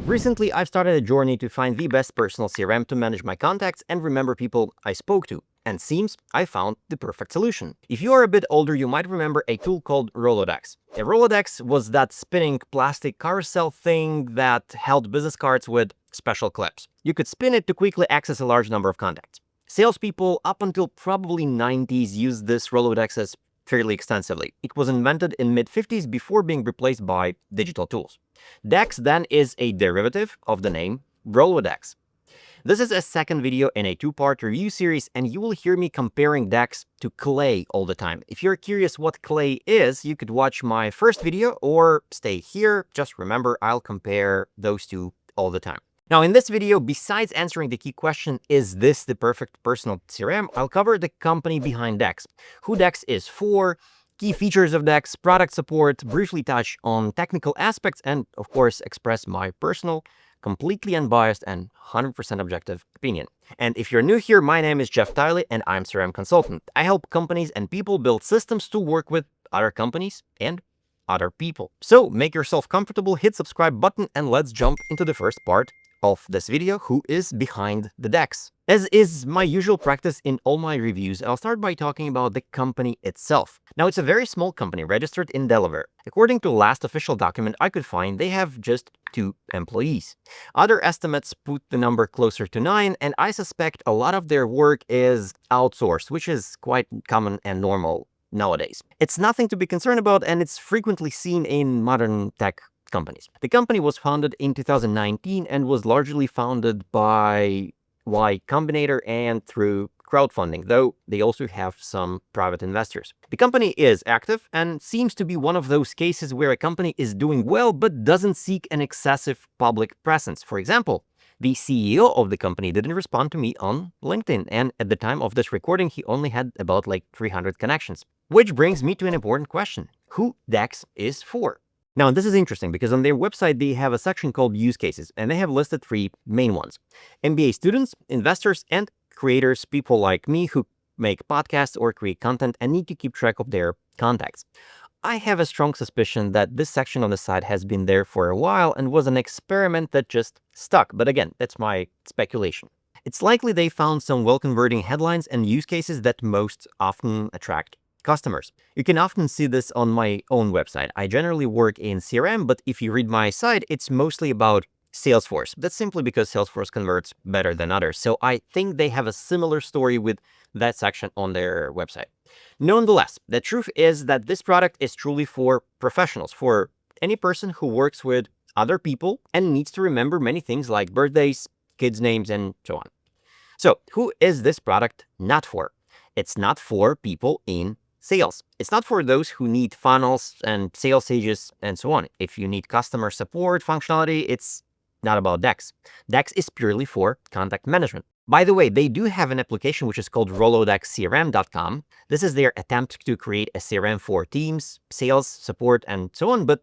Recently, I've started a journey to find the best personal CRM to manage my contacts and remember people I spoke to. And seems I found the perfect solution. If you are a bit older, you might remember a tool called Rolodex. A Rolodex was that spinning plastic carousel thing that held business cards with special clips. You could spin it to quickly access a large number of contacts. Salespeople up until probably 90s used this Rolodexes fairly extensively. It was invented in mid-50s before being replaced by digital tools. Dex then is a derivative of the name Rolodex. This is a second video in a two-part review series, and you will hear me comparing Dex to Clay all the time. If you're curious what Clay is, you could watch my first video or stay here. Just remember, I'll compare those two all the time. Now, in this video, besides answering the key question, is this the perfect personal CRM, I'll cover the company behind Dex, who Dex is for, key features of Dex, product support, briefly touch on technical aspects, and of course, express my personal, completely unbiased and 100% objective opinion. And if you're new here, my name is Jeff Tiley and I'm CRM consultant. I help companies and people build systems to work with other companies and other people. So make yourself comfortable, hit subscribe button, and let's jump into the first part of this video, who is behind the Dex. As is my usual practice in all my reviews, I'll start by talking about the company itself. Now, it's a very small company registered in Delaware. According to the last official document I could find, they have just 2 employees. Other estimates put the number closer to 9, and I suspect a lot of their work is outsourced, which is quite common and normal nowadays. It's nothing to be concerned about, and it's frequently seen in modern tech companies. The company was founded in 2019 and was largely founded by Y Combinator and through crowdfunding, though they also have some private investors. The company is active and seems to be one of those cases where a company is doing well but doesn't seek an excessive public presence. For example, the CEO of the company didn't respond to me on LinkedIn, and at the time of this recording, he only had about 300 connections. Which brings me to an important question: who Dex is for? Now, this is interesting because on their website, they have a section called use cases, and they have listed 3 main ones: MBA students, investors, and creators, people like me who make podcasts or create content and need to keep track of their contacts. I have a strong suspicion that this section on the site has been there for a while and was an experiment that just stuck. But again, that's my speculation. It's likely they found some well-converting headlines and use cases that most often attract customers. You can often see this on my own website. I generally work in CRM, but if you read my site, it's mostly about Salesforce. That's simply because Salesforce converts better than others. So I think they have a similar story with that section on their website. Nonetheless, the truth is that this product is truly for professionals, for any person who works with other people and needs to remember many things like birthdays, kids' names, and so on. So who is this product not for? It's not for people in sales. It's not for those who need funnels and sales pages and so on. If you need customer support functionality, it's not about Dex. Dex is purely for contact management. By the way, they do have an application which is called RolodexCRM.com. This is their attempt to create a CRM for teams, sales, support, and so on, but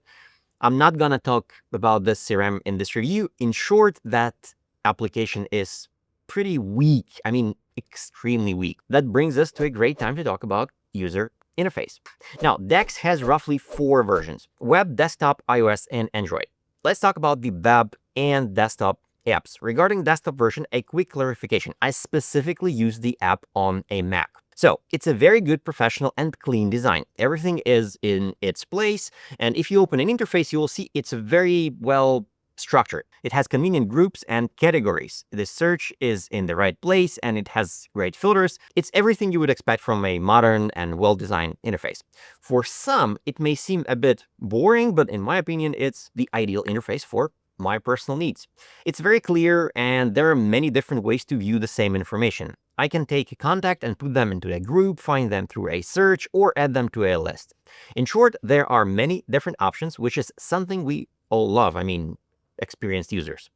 I'm not gonna talk about this CRM in this review. In short, that application is pretty weak. I mean, extremely weak. That brings us to a great time to talk about user interface. Now, Dex has roughly 4 versions: web, desktop, iOS, and Android. Let's talk about the web and desktop apps. Regarding desktop version, a quick clarification: I specifically use the app on a Mac. So it's a very good, professional, and clean design. Everything is in its place, and if you open an interface, you will see it's very well structured. It has convenient groups and categories. The search is in the right place, and it has great filters. It's everything you would expect from a modern and well-designed interface. For some, it may seem a bit boring, but in my opinion, it's the ideal interface for my personal needs. It's very clear, and there are many different ways to view the same information. I can take a contact and put them into a group, find them through a search, or add them to a list. In short, there are many different options, which is something we all love. I mean, experienced users.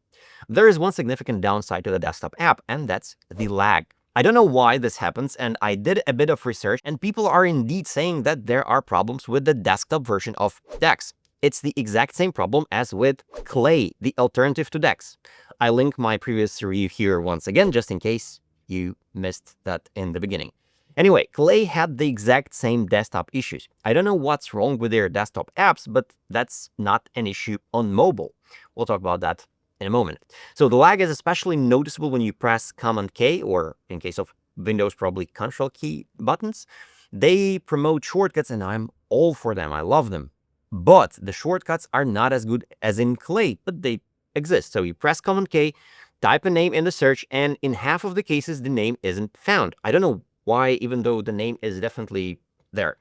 There is one significant downside to the desktop app, and that's the lag. I don't know why this happens, and I did a bit of research, and people are indeed saying that there are problems with the desktop version of Dex. It's the exact same problem as with Clay, the alternative to Dex. I link my previous review here once again, just in case you missed that in the beginning. Anyway, Clay had the exact same desktop issues. I don't know what's wrong with their desktop apps, but that's not an issue on mobile. We'll talk about that in a moment. So the lag is especially noticeable when you press Command K, or in case of Windows, probably Control key buttons. They promote shortcuts and I'm all for them. I love them. But the shortcuts are not as good as in Clay, but they exist. So you press Command K, type a name in the search, and in half of the cases, the name isn't found. I don't know why, even though the name is definitely there.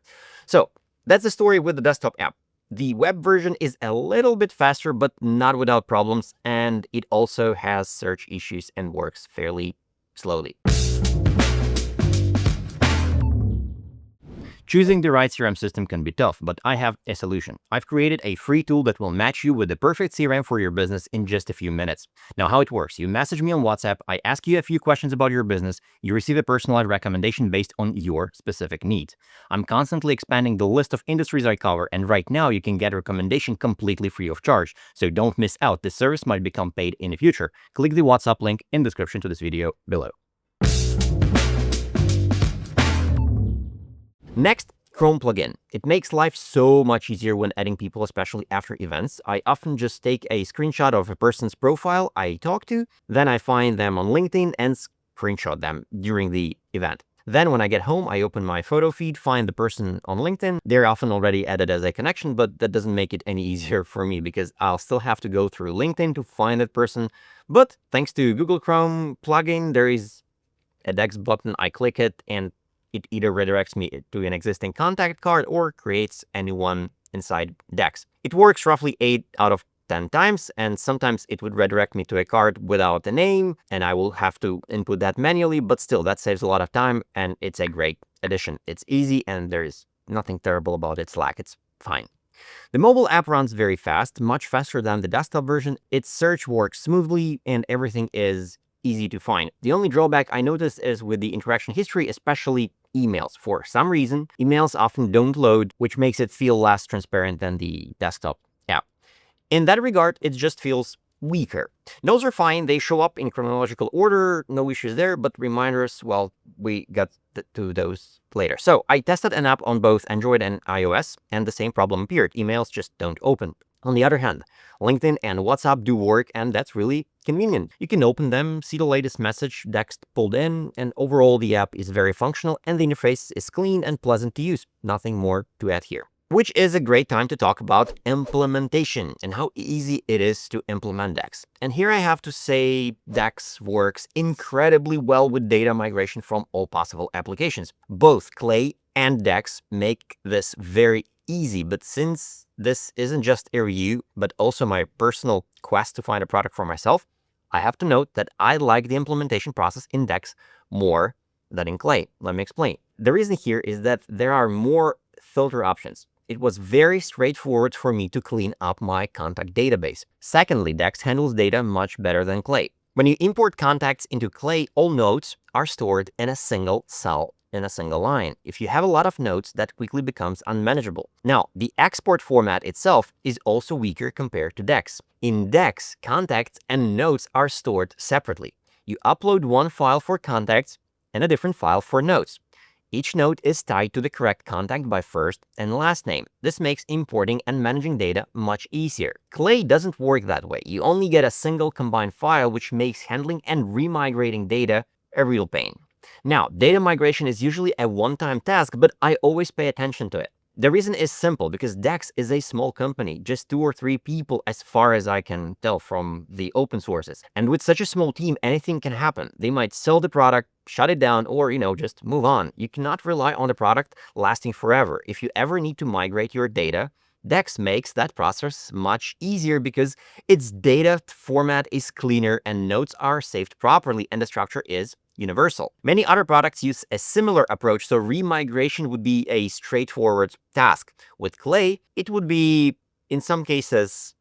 So that's the story with the desktop app. The web version is a little bit faster, but not without problems, and it also has search issues and works fairly slowly. Choosing the right CRM system can be tough, but I have a solution. I've created a free tool that will match you with the perfect CRM for your business in just a few minutes. Now, how it works: you message me on WhatsApp, I ask you a few questions about your business, you receive a personalized recommendation based on your specific needs. I'm constantly expanding the list of industries I cover, and right now you can get a recommendation completely free of charge. So don't miss out. This service might become paid in the future. Click the WhatsApp link in the description to this video below. Next, Chrome plugin. It makes life so much easier when adding people, especially after events. I often just take a screenshot of a person's profile I talk to, then I find them on LinkedIn and screenshot them during the event. Then when I get home, I open my photo feed, find the person on LinkedIn. They're often already added as a connection, but that doesn't make it any easier for me because I'll still have to go through LinkedIn to find that person. But thanks to Google Chrome plugin, there is a Dex button. I click it and it either redirects me to an existing contact card or creates a new one inside Dex. It works roughly 8 out of 10 times, and sometimes it would redirect me to a card without a name, and I will have to input that manually, but still, that saves a lot of time, and it's a great addition. It's easy, and there's nothing terrible about its lack. It's fine. The mobile app runs very fast, much faster than the desktop version. Its search works smoothly, and everything is easy to find. The only drawback I noticed is with the interaction history, especially emails. For some reason, emails often don't load, which makes it feel less transparent than the desktop app. In that regard, it just feels weaker. Notes are fine, they show up in chronological order, no issues there, but reminders, well, we got to those later. So I tested an app on both Android and iOS, and the same problem appeared. Emails just don't open. On the other hand, LinkedIn and WhatsApp do work, and that's really convenient. You can open them, see the latest message, text pulled in, and overall the app is very functional and the interface is clean and pleasant to use. Nothing more to add here. Which is a great time to talk about implementation and how easy it is to implement Dex. And here I have to say Dex works incredibly well with data migration from all possible applications. Both Clay and Dex make this very easy, but since this isn't just a review, but also my personal quest to find a product for myself, I have to note that I like the implementation process in Dex more than in Clay. Let me explain. The reason here is that there are more filter options. It was very straightforward for me to clean up my contact database. Secondly, Dex handles data much better than Clay. When you import contacts into Clay, all notes are stored in a single cell in a single line. If you have a lot of notes, that quickly becomes unmanageable. Now, the export format itself is also weaker compared to Dex. In Dex, contacts and notes are stored separately. You upload one file for contacts and a different file for notes. Each note is tied to the correct contact by first and last name. This makes importing and managing data much easier. Clay doesn't work that way. You only get a single combined file, which makes handling and remigrating data a real pain. Now, data migration is usually a one-time task, but I always pay attention to it. The reason is simple, because Dex is a small company, just 2 or 3 people as far as I can tell from the open sources. And with such a small team, anything can happen. They might sell the product, shut it down, or, just move on. You cannot rely on the product lasting forever. If you ever need to migrate your data, Dex makes that process much easier because its data format is cleaner and notes are saved properly and the structure is universal. Many other products use a similar approach, so remigration would be a straightforward task. With Clay, it would be, in some cases,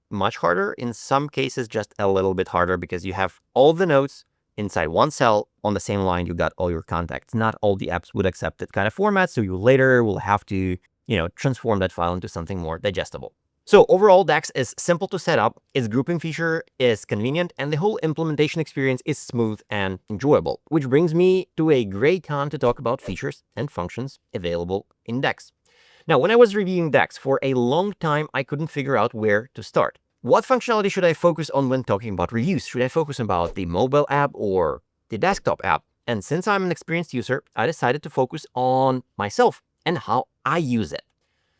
much harder, in some cases just a little bit harder, because you have all the notes inside one cell. On the same line, you got all your contacts. Not all the apps would accept that kind of format, so you later will have to, transform that file into something more digestible. So overall, Dex is simple to set up, its grouping feature is convenient, and the whole implementation experience is smooth and enjoyable. Which brings me to a great time to talk about features and functions available in Dex. Now, when I was reviewing Dex for a long time, I couldn't figure out where to start. What functionality should I focus on when talking about reviews? Should I focus about the mobile app or the desktop app? And since I'm an experienced user, I decided to focus on myself and how I use it.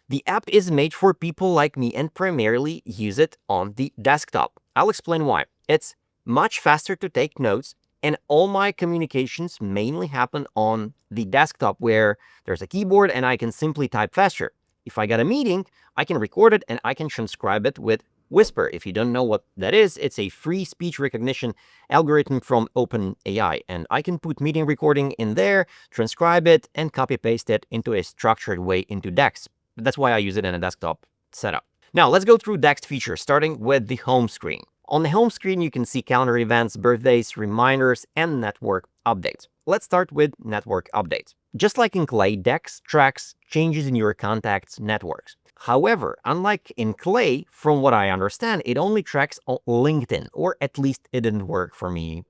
The app is made for people like me and primarily use it on the desktop. I'll explain why. It's much faster to take notes, and all my communications mainly happen on the desktop where there's a keyboard and I can simply type faster. If I got a meeting, I can record it and I can transcribe it with Whisper. If you don't know what that is, it's a free speech recognition algorithm from OpenAI, and I can put meeting recording in there, transcribe it, and copy paste it into a structured way into Dex. That's why I use it in a desktop setup. Now let's go through Dex features, starting with the home screen. On the home screen, you can see calendar events, birthdays, reminders, and network updates. Let's start with network updates. Just like in Clay, Dex tracks changes in your contacts' networks. However, unlike in Clay, from what I understand, it only tracks on LinkedIn, or at least it didn't work for me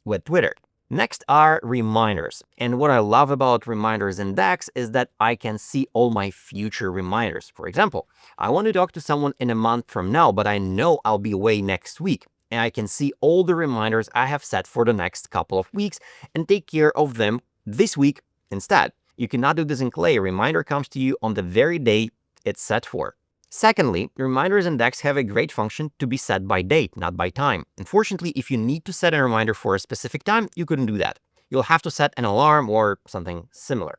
with Twitter. Next are reminders. And what I love about reminders in Dex is that I can see all my future reminders. For example, I want to talk to someone in a month from now, but I know I'll be away next week. And I can see all the reminders I have set for the next couple of weeks and take care of them this week instead. You cannot do this in Clay. A reminder comes to you on the very day it's set for. Secondly, reminders in Dex have a great function to be set by date, not by time. Unfortunately, if you need to set a reminder for a specific time, you couldn't do that. You'll have to set an alarm or something similar.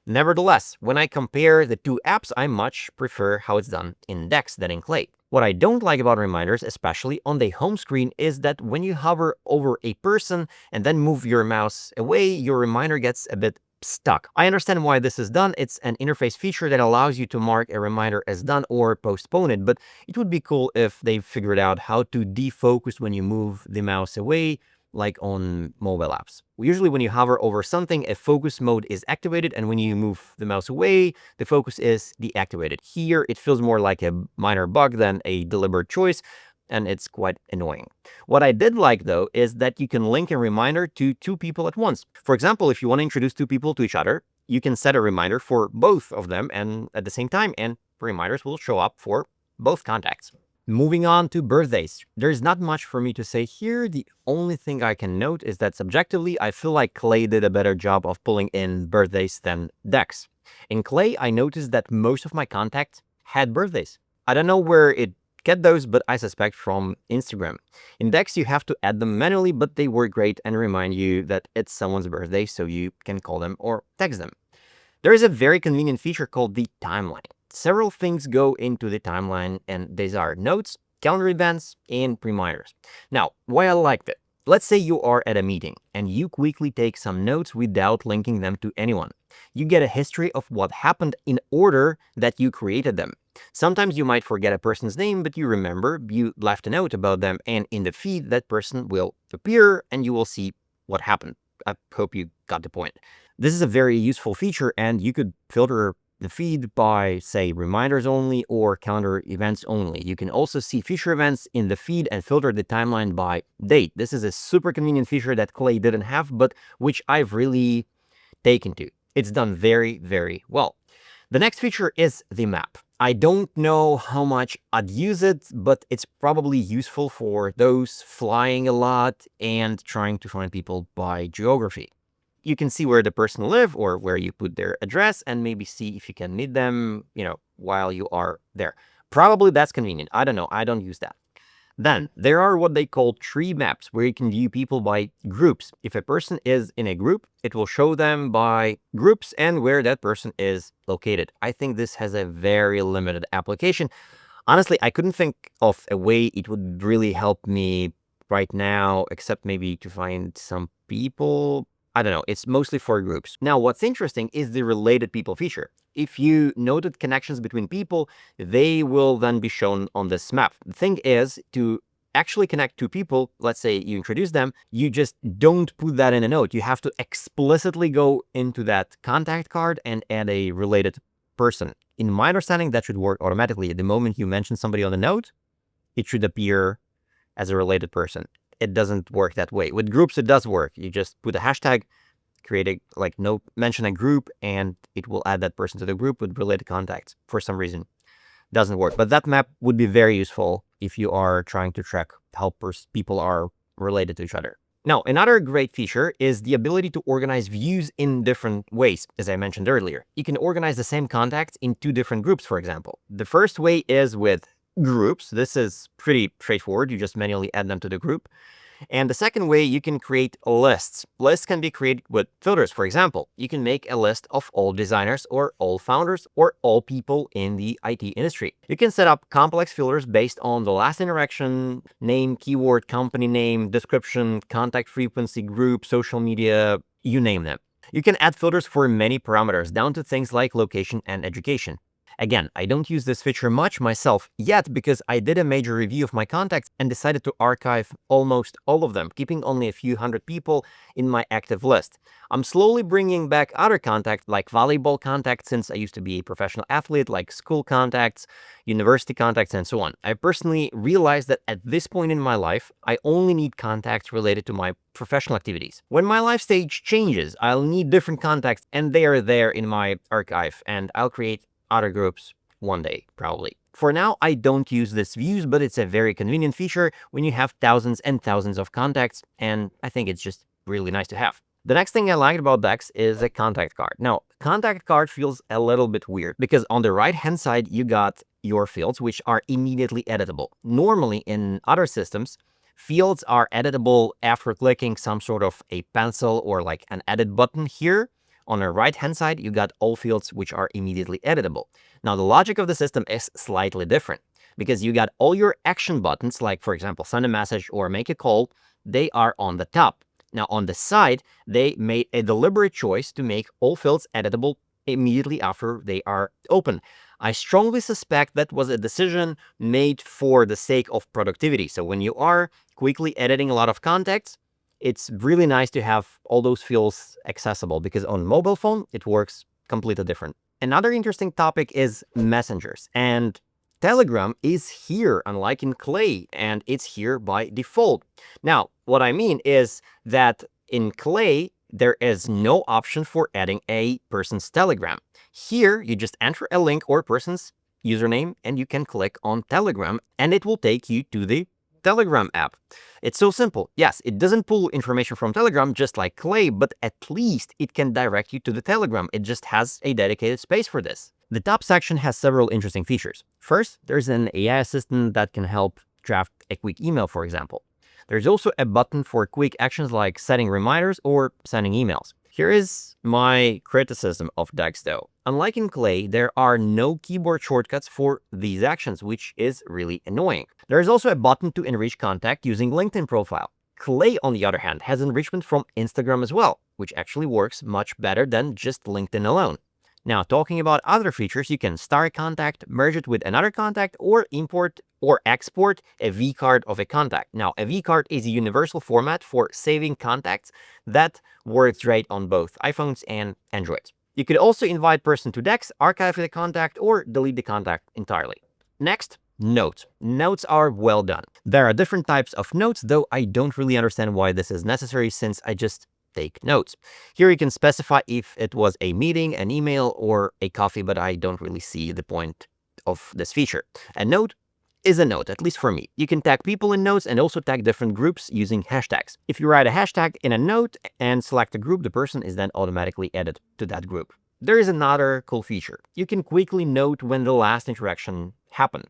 Nevertheless, when I compare the two apps, I much prefer how it's done in Dex than in Clay. What I don't like about reminders, especially on the home screen, is that when you hover over a person and then move your mouse away, your reminder gets a bit stuck. I understand why this is done. It's an interface feature that allows you to mark a reminder as done or postpone it, but it would be cool if they figured out how to defocus when you move the mouse away, like on mobile apps. Usually when you hover over something, a focus mode is activated, and when you move the mouse away, the focus is deactivated. Here, it feels more like a minor bug than a deliberate choice, and it's quite annoying. What I did like, though, is that you can link a reminder to two people at once. For example, if you want to introduce two people to each other, you can set a reminder for both of them and at the same time, and reminders will show up for both contacts. Moving on to birthdays. There's not much for me to say here. The only thing I can note is that subjectively, I feel like Clay did a better job of pulling in birthdays than Dex. In Clay, I noticed that most of my contacts had birthdays. I don't know where it get those, but I suspect from Instagram. In Dex, you have to add them manually, but they work great and remind you that it's someone's birthday, so you can call them or text them. There is a very convenient feature called the timeline. Several things go into the timeline, and these are notes, calendar events, and reminders. Now, why I liked it. Let's say you are at a meeting and you quickly take some notes without linking them to anyone. You get a history of what happened in order that you created them. Sometimes you might forget a person's name, but you remember you left a note about them, and in the feed, that person will appear and you will see what happened. I hope you got the point. This is a very useful feature, and you could filter the feed by, say, reminders only or calendar events only. You can also see future events in the feed and filter the timeline by date. This is a super convenient feature that Clay didn't have, but which I've really taken to. It's done very, very well. The next feature is the map. I don't know how much I'd use it, but it's probably useful for those flying a lot and trying to find people by geography. You can see where the person lives or where you put their address and maybe see if you can meet them, while you are there. Probably that's convenient. I don't know. I don't use that. Then there are what they call tree maps, where you can view people by groups. If a person is in a group, it will show them by groups and where that person is located. I think this has a very limited application. Honestly, I couldn't think of a way it would really help me right now, except maybe to find some people. I don't know. It's mostly for groups. Now, what's interesting is the related people feature. If you noted connections between people, they will then be shown on this map. The thing is, to actually connect two people, let's say you introduce them, you just don't put that in a note. You have to explicitly go into that contact card and add a related person. In my understanding, that should work automatically. The moment you mention somebody on the note, it should appear as a related person. It doesn't work that way. With groups, it does work. You just put a hashtag, create a note, mention a group, and it will add that person to the group with related contacts. For some reason, doesn't work. But that map would be very useful if you are trying to track how people are related to each other. Now, another great feature is the ability to organize views in different ways, as I mentioned earlier. You can organize the same contacts in 2 different groups, for example. The first way is with groups. This is pretty straightforward. You just manually add them to the group. And the second way, you can create lists. Lists can be created with filters. For example, you can make a list of all designers or all founders or all people in the IT industry. You can set up complex filters based on the last interaction, name, keyword, company name, description, contact frequency, group, social media, you name them. You can add filters for many parameters, down to things like location and education. Again, I don't use this feature much myself yet because I did a major review of my contacts and decided to archive almost all of them, keeping only a few hundred people in my active list. I'm slowly bringing back other contacts like volleyball contacts, since I used to be a professional athlete, like school contacts, university contacts, and so on. I personally realized that at this point in my life, I only need contacts related to my professional activities. When my life stage changes, I'll need different contacts, and they are there in my archive, and I'll create other groups one day, probably. For now, I don't use this views, but it's a very convenient feature when you have thousands and thousands of contacts, and I think it's just really nice to have. The next thing I liked about Dex is a contact card. Now, contact card feels a little bit weird because on the right-hand side, you got your fields, which are immediately editable. Normally, in other systems, fields are editable after clicking some sort of a pencil or like an edit button. Here, on the right-hand side, you got all fields which are immediately editable. Now, the logic of the system is slightly different because you got all your action buttons, like, for example, send a message or make a call, they are on the top. Now, on the side, they made a deliberate choice to make all fields editable immediately after they are open. I strongly suspect that was a decision made for the sake of productivity. So when you are quickly editing a lot of contacts, it's really nice to have all those fields accessible because on mobile phone, it works completely different. Another interesting topic is messengers, and Telegram is here, unlike in Clay, and it's here by default. Now, what I mean is that in Clay, there is no option for adding a person's Telegram. Here, you just enter a link or person's username, and you can click on Telegram, and it will take you to the Telegram app. It's so simple. Yes, it doesn't pull information from Telegram just like Clay, but at least it can direct you to the Telegram. It just has a dedicated space for this. The top section has several interesting features. First, there's an AI assistant that can help draft a quick email, for example. There's also a button for quick actions like setting reminders or sending emails. Here is my criticism of Dex though. Unlike in Clay, there are no keyboard shortcuts for these actions, which is really annoying. There is also a button to enrich contact using LinkedIn profile. Clay, on the other hand, has enrichment from Instagram as well, which actually works much better than just LinkedIn alone. Now, talking about other features, you can star a contact, merge it with another contact, or import or export a vCard of a contact. Now, a vCard is a universal format for saving contacts that works great on both iPhones and Androids. You could also invite person to Dex, archive the contact, or delete the contact entirely. Next, notes. Notes are well done. There are different types of notes, though I don't really understand why this is necessary since I just take notes. Here you can specify if it was a meeting, an email, or a coffee, but I don't really see the point of this feature. A note is a note, at least for me. You can tag people in notes and also tag different groups using hashtags. If you write a hashtag in a note and select a group, the person is then automatically added to that group. There is another cool feature. You can quickly note when the last interaction happened.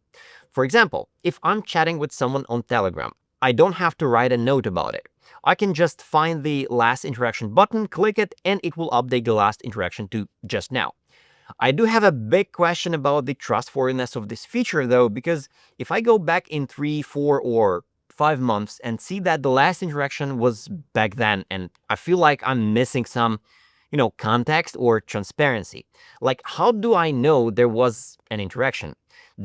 For example, if I'm chatting with someone on Telegram, I don't have to write a note about it. I can just find the last interaction button, click it, and it will update the last interaction to just now. I do have a big question about the trustworthiness of this feature though, because if I go back in 3, 4, or 5 months and see that the last interaction was back then, and I feel like I'm missing some, context or transparency. Like, how do I know there was an interaction?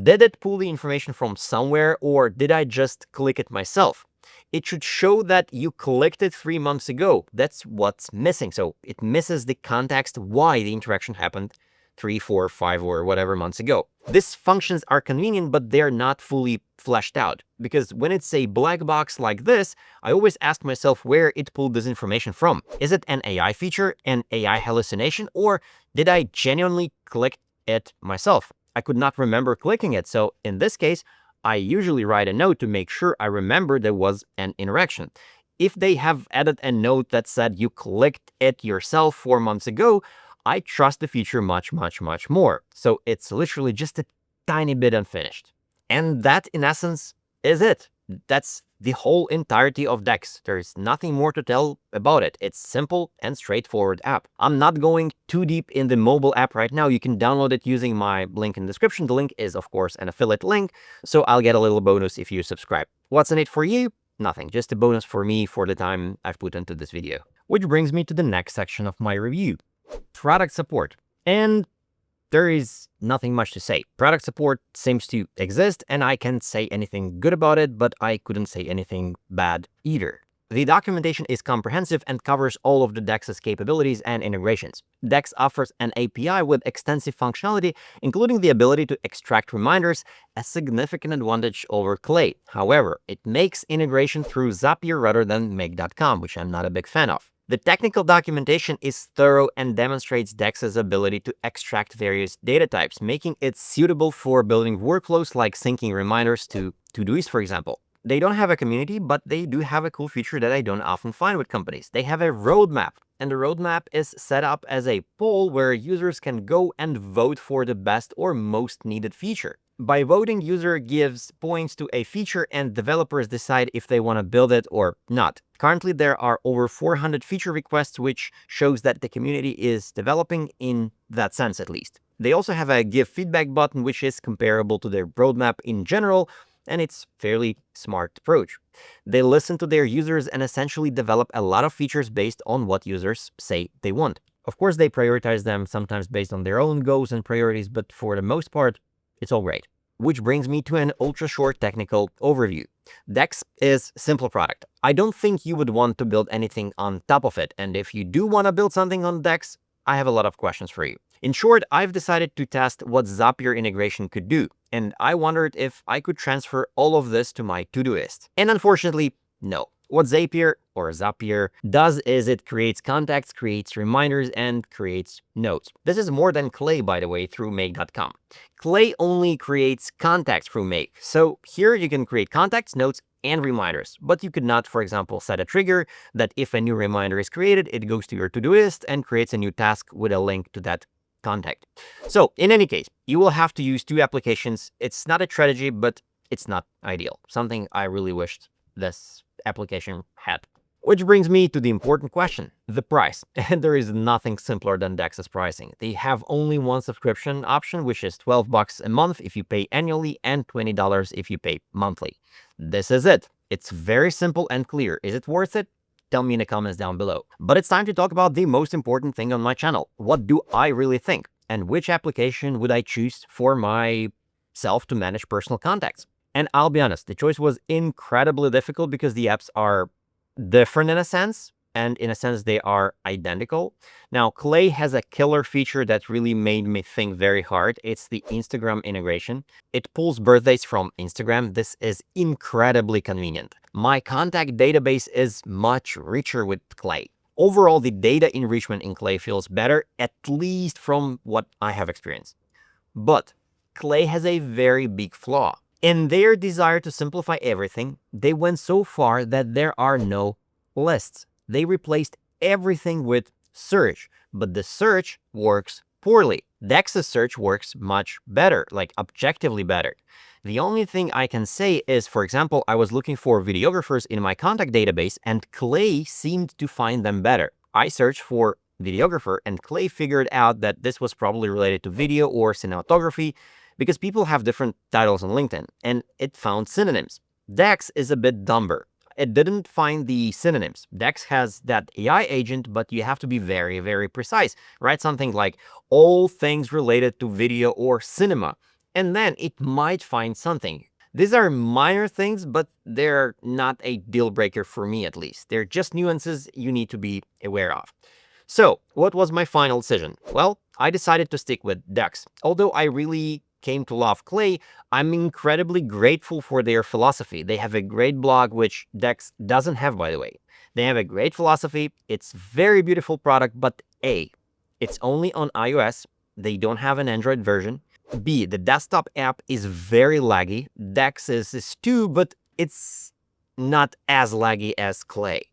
Did it pull the information from somewhere, or did I just click it myself? It should show that you clicked it 3 months ago. That's what's missing. So it misses the context why the interaction happened 3, 4, 5, or whatever months ago. These functions are convenient, but they're not fully fleshed out. Because when it's a black box like this, I always ask myself where it pulled this information from. Is it an AI feature, an AI hallucination, or did I genuinely click it myself? I could not remember clicking it, so in this case, I usually write a note to make sure I remember there was an interaction. If they have added a note that said you clicked it yourself 4 months ago, I trust the feature much, much, much more. So it's literally just a tiny bit unfinished. And that, in essence, is it. That's the whole entirety of Dex. There's nothing more to tell about it. It's simple and straightforward app. I'm not going too deep in the mobile app right now. You can download it using my link in the description. The link is, of course, an affiliate link, so I'll get a little bonus if you subscribe. What's in it for you? Nothing, just a bonus for me for the time I've put into this video. Which brings me to the next section of my review. Product support. And there is nothing much to say. Product support seems to exist, and I can't say anything good about it, but I couldn't say anything bad either. The documentation is comprehensive and covers all of the Dex's capabilities and integrations. Dex offers an API with extensive functionality, including the ability to extract reminders, a significant advantage over Clay. However, it makes integration through Zapier rather than Make.com, which I'm not a big fan of. The technical documentation is thorough and demonstrates Dex's ability to extract various data types, making it suitable for building workflows like syncing reminders to Todoist, for example. They don't have a community, but they do have a cool feature that I don't often find with companies. They have a roadmap, and the roadmap is set up as a poll where users can go and vote for the best or most needed feature. By voting, user gives points to a feature and developers decide if they want to build it or not. Currently, there are over 400 feature requests, which shows that the community is developing in that sense at least. They also have a give feedback button, which is comparable to their roadmap in general, and it's fairly smart approach. They listen to their users and essentially develop a lot of features based on what users say they want. Of course, they prioritize them sometimes based on their own goals and priorities, but for the most part, it's all great. Which brings me to an ultra short technical overview. Dex is a simple product. I don't think you would want to build anything on top of it, and if you do want to build something on Dex, I have a lot of questions for you. In short, I've decided to test what Zapier integration could do, and I wondered if I could transfer all of this to my Todoist. And unfortunately, no. What Zapier does is it creates contacts, creates reminders, and creates notes. This is more than Clay, by the way, through Make.com. Clay only creates contacts through Make. So here you can create contacts, notes, and reminders, but you could not, for example, set a trigger that if a new reminder is created, it goes to your Todoist and creates a new task with a link to that contact. So in any case, you will have to use two applications. It's not a strategy, but it's not ideal. Something I really wished this application had. Which brings me to the important question, the price. And there is nothing simpler than Dex's pricing. They have only one subscription option, which is $12 a month if you pay annually and $20 if you pay monthly. This is it. It's very simple and clear. Is it worth it? Tell me in the comments down below. But it's time to talk about the most important thing on my channel. What do I really think? And which application would I choose for myself to manage personal contacts? And I'll be honest, the choice was incredibly difficult because the apps are different in a sense, and in a sense they are identical. Now, Clay has a killer feature that really made me think very hard. It's the Instagram integration. It pulls birthdays from Instagram. This is incredibly convenient. My contact database is much richer with Clay. Overall, the data enrichment in Clay feels better, at least from what I have experienced. But Clay has a very big flaw. In their desire to simplify everything, they went so far that there are no lists. They replaced everything with search, but the search works poorly. Dex's search works much better, like objectively better. The only thing I can say is, for example, I was looking for videographers in my contact database and Clay seemed to find them better. I searched for videographer and Clay figured out that this was probably related to video or cinematography, because people have different titles on LinkedIn, and it found synonyms. Dex is a bit dumber. It didn't find the synonyms. Dex has that AI agent, but you have to be very, very precise. Write something like all things related to video or cinema, and then it might find something. These are minor things, but they're not a deal breaker for me at least. They're just nuances you need to be aware of. So, what was my final decision? Well, I decided to stick with Dex. Although I really came to love Clay, I'm incredibly grateful for their philosophy. They have a great blog, which Dex doesn't have, by the way. They have a great philosophy. It's a very beautiful product, but it's only on iOS. They don't have an Android version. B, the desktop app is very laggy. Dex is too, but it's not as laggy as Clay.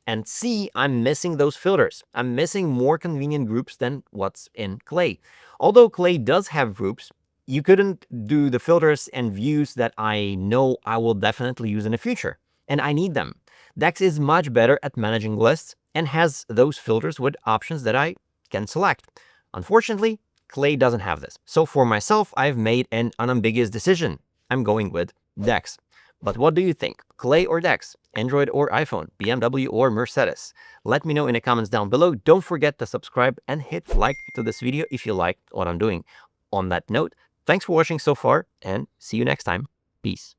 And C, I'm missing those filters. I'm missing more convenient groups than what's in Clay. Although Clay does have groups, you couldn't do the filters and views that I know I will definitely use in the future. And I need them. Dex is much better at managing lists and has those filters with options that I can select. Unfortunately, Clay doesn't have this. So for myself, I've made an unambiguous decision. I'm going with Dex. But what do you think? Clay or Dex? Android or iPhone? BMW or Mercedes? Let me know in the comments down below. Don't forget to subscribe and hit like to this video if you like what I'm doing. On that note, thanks for watching so far and see you next time. Peace.